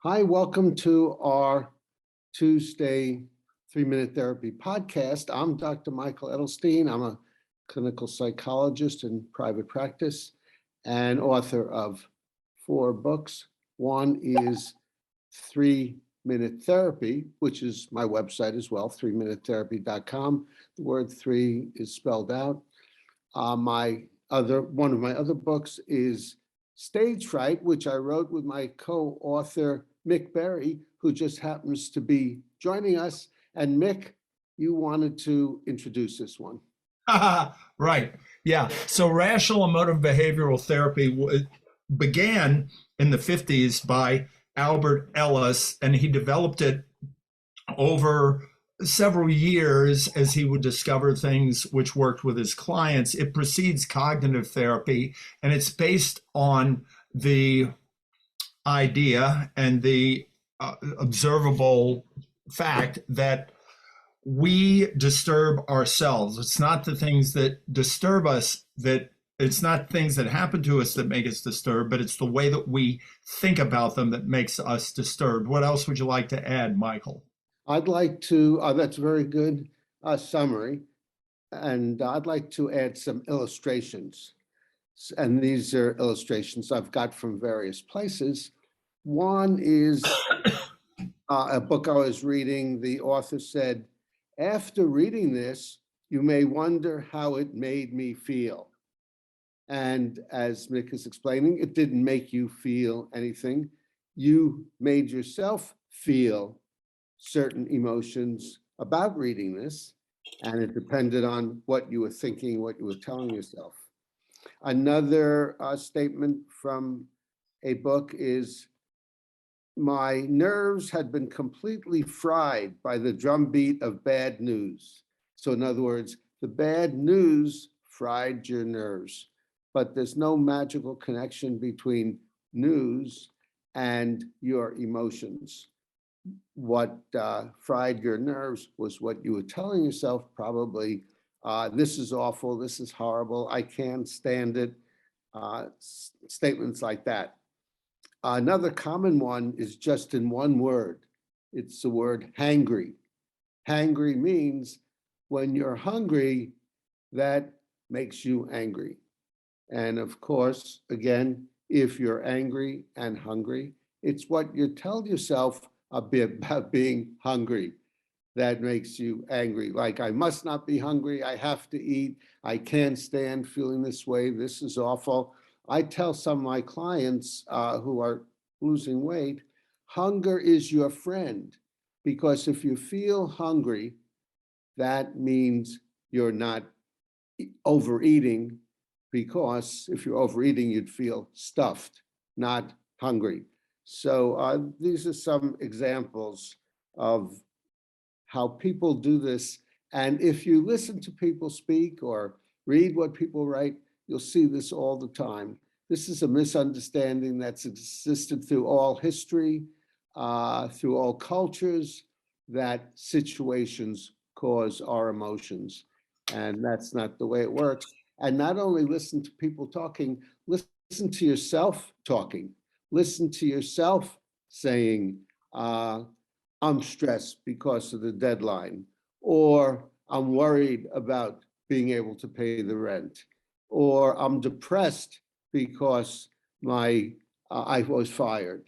Hi, welcome to our Tuesday 3-Minute Therapy podcast. I'm Dr. Michael Edelstein. I'm a clinical psychologist in private practice and author of 4 books. One is 3-Minute Therapy, which is my website as well, 3minutetherapy.com. The word 3 is spelled out. One of my other books is Stage Fright, which I wrote with my co-author, Mick Berry, who just happens to be joining us. And Mick, you wanted to introduce this one. Right. Yeah. So rational emotive behavioral therapy began in the 50s by Albert Ellis, and he developed it over several years as he would discover things which worked with his clients. It precedes cognitive therapy, and it's based on the idea and the observable fact that we disturb ourselves. It's not the things that disturb us, that it's not things that happen to us that make us disturbed, but it's the way that we think about them that makes us disturbed. What else would you like to add, Michael? I'd like to, that's a very good summary, and I'd like to add some illustrations. And these are illustrations I've got from various places. One is a book I was reading. The author said, after reading this, you may wonder how it made me feel. And as Mick is explaining, it didn't make you feel anything. You made yourself feel certain emotions about reading this, and it depended on what you were thinking, what you were telling yourself. Another statement from a book is, my nerves had been completely fried by the drumbeat of bad news. So in other words, the bad news fried your nerves, but there's no magical connection between news and your emotions. What fried your nerves was what you were telling yourself, probably, this is awful, this is horrible, I can't stand it, statements like that. Another common one is just in one word. It's the word hangry. Hangry means when you're hungry, that makes you angry. And of course, again, if you're angry and hungry, it's what you tell yourself a bit about being hungry that makes you angry. Like, I must not be hungry, I have to eat, I can't stand feeling this way, this is awful. I tell some of my clients who are losing weight, hunger is your friend, because if you feel hungry, that means you're not overeating, because if you're overeating, you'd feel stuffed, not hungry. So these are some examples of how people do this. And if you listen to people speak or read what people write, you'll see this all the time. This is a misunderstanding that's existed through all history, through all cultures, that situations cause our emotions. And that's not the way it works. And not only listen to people talking, listen to yourself talking. Listen to yourself saying, I'm stressed because of the deadline, or I'm worried about being able to pay the rent, or I'm depressed because I was fired.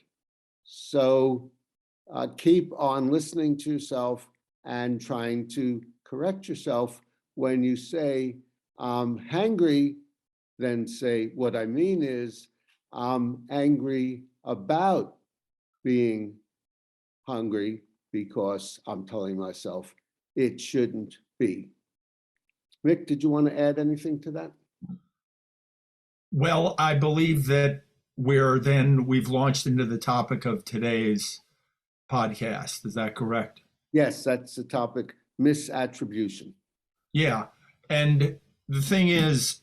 So keep on listening to yourself and trying to correct yourself. When you say I'm hangry, then say, what I mean is I'm angry about being hungry because I'm telling myself it shouldn't be. Mick, did you want to add anything to that? Well, I believe that we've launched into the topic of today's podcast. Is that correct? Yes, that's the topic, misattribution. Yeah. And the thing is,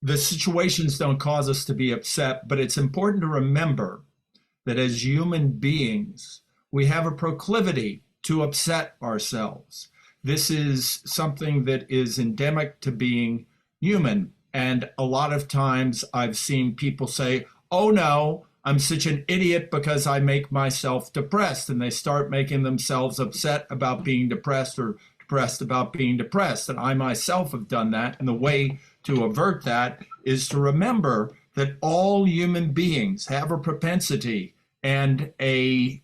the situations don't cause us to be upset, but it's important to remember that as human beings, we have a proclivity to upset ourselves. This is something that is endemic to being human. And a lot of times I've seen people say, oh no, I'm such an idiot because I make myself depressed, and they start making themselves upset about being depressed or depressed about being depressed. And I myself have done that. And the way to avert that is to remember that all human beings have a propensity and a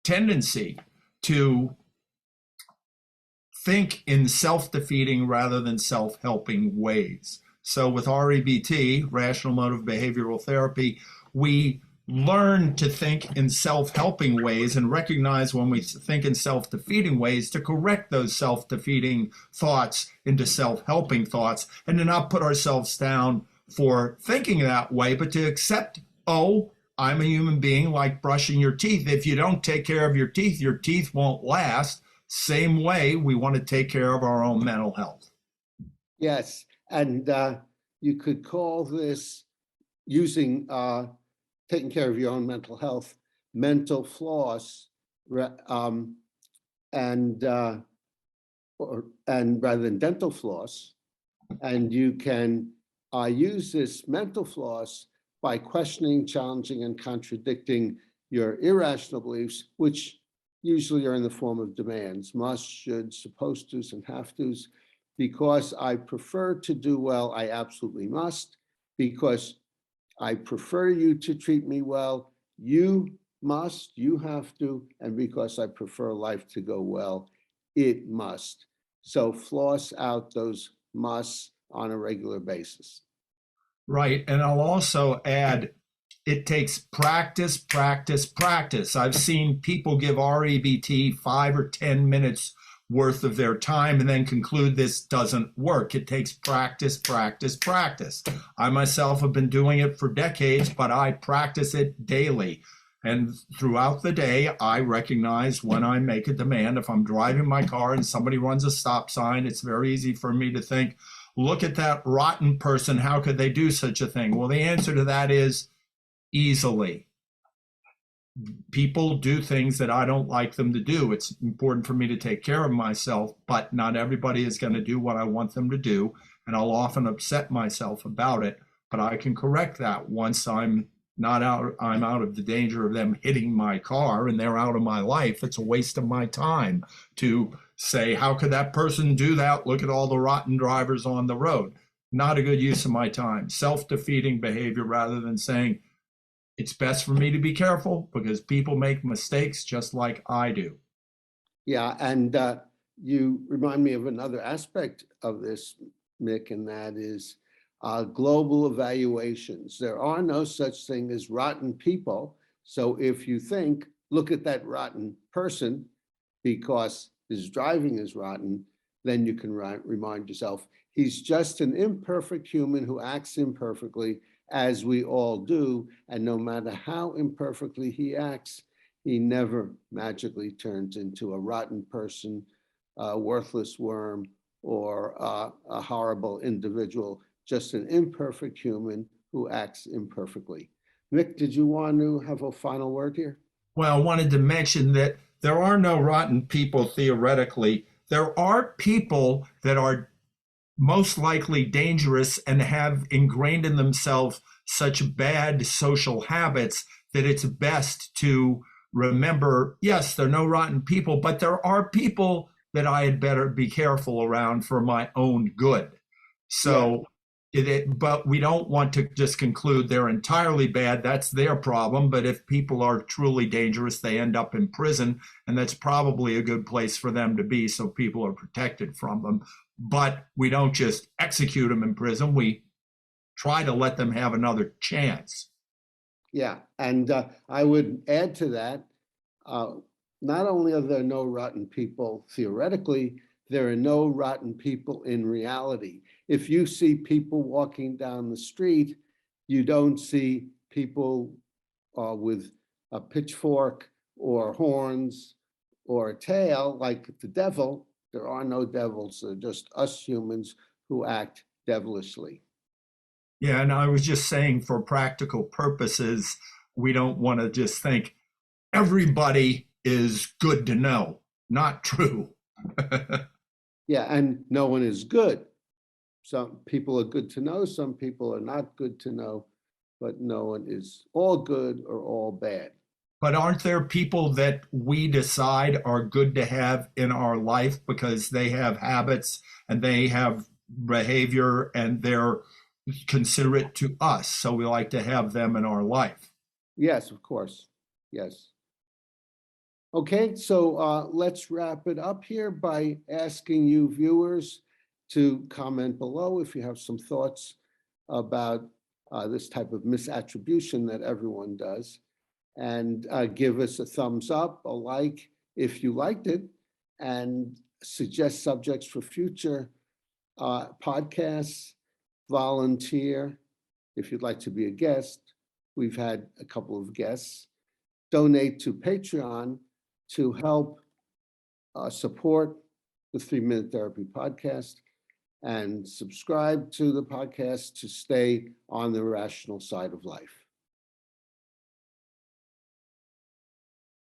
tendency to think in self-defeating rather than self-helping ways. So with REBT, Rational Motive Behavioral Therapy, we learn to think in self-helping ways and recognize when we think in self-defeating ways to correct those self-defeating thoughts into self-helping thoughts, and to not put ourselves down for thinking that way, but to accept, oh, I'm a human being, like brushing your teeth. If you don't take care of your teeth won't last. Same way, we want to take care of our own mental health. Yes, and you could call this, using taking care of your own mental health, mental floss, and rather than dental floss. And you can use this mental floss by questioning, challenging, and contradicting your irrational beliefs, which usually are in the form of demands: must, should, supposed tos, and have tos. Because I prefer to do well, I absolutely must. Because I prefer you to treat me well, you must, you have to. And because I prefer life to go well, it must. So floss out those musts on a regular basis. Right. And I'll also add, it takes practice, practice, practice. I've seen people give REBT 5 or 10 minutes worth of their time and then conclude this doesn't work. It takes practice, practice, practice. I myself have been doing it for decades, but I practice it daily. And throughout the day, I recognize when I make a demand. If I'm driving my car and somebody runs a stop sign, it's very easy for me to think, look at that rotten person. How could they do such a thing? Well, the answer to that is easily. People do things that I don't like them to do. It's important for me to take care of myself, but not everybody is going to do what I want them to do. And I'll often upset myself about it, but I can correct that once I'm out of the danger of them hitting my car and they're out of my life. It's a waste of my time to say, how could that person do that? Look at all the rotten drivers on the road. Not a good use of my time. Self-defeating behavior, rather than saying, it's best for me to be careful because people make mistakes just like I do. Yeah, and you remind me of another aspect of this, Mick, and that is global evaluations. There are no such thing as rotten people. So if you think, look at that rotten person because his driving is rotten, then you can remind yourself, he's just an imperfect human who acts imperfectly, as we all do. And no matter how imperfectly he acts, he never magically turns into a rotten person, a worthless worm, or a horrible individual, just an imperfect human who acts imperfectly. Mick, did you want to have a final word here? Well, I wanted to mention that there are no rotten people theoretically. There are people that are most likely dangerous and have ingrained in themselves such bad social habits that it's best to remember, yes, there are no rotten people, but there are people that I had better be careful around for my own good. So, but we don't want to just conclude they're entirely bad. That's their problem. But if people are truly dangerous, they end up in prison, and that's probably a good place for them to be, so people are protected from them. But we don't just execute them in prison. We try to let them have another chance. Yeah, and I would add to that, not only are there no rotten people theoretically, there are no rotten people in reality. If you see people walking down the street, you don't see people with a pitchfork or horns or a tail like the devil. There are no devils. They're just us humans who act devilishly. Yeah, and I was just saying, for practical purposes, we don't want to just think everybody is good to know. Not true. Yeah, and no one is good. Some people are good to know, some people are not good to know, but no one is all good or all bad. But aren't there people that we decide are good to have in our life because they have habits and they have behavior and they're considerate to us? So we like to have them in our life. Yes, of course. Yes. Okay, so let's wrap it up here by asking you viewers to comment below if you have some thoughts about this type of misattribution that everyone does. And give us a thumbs up, a like if you liked it, and suggest subjects for future podcasts, volunteer if you'd like to be a guest. We've had a couple of guests. Donate to Patreon to help support the 3-Minute Therapy podcast, and subscribe to the podcast to stay on the rational side of life.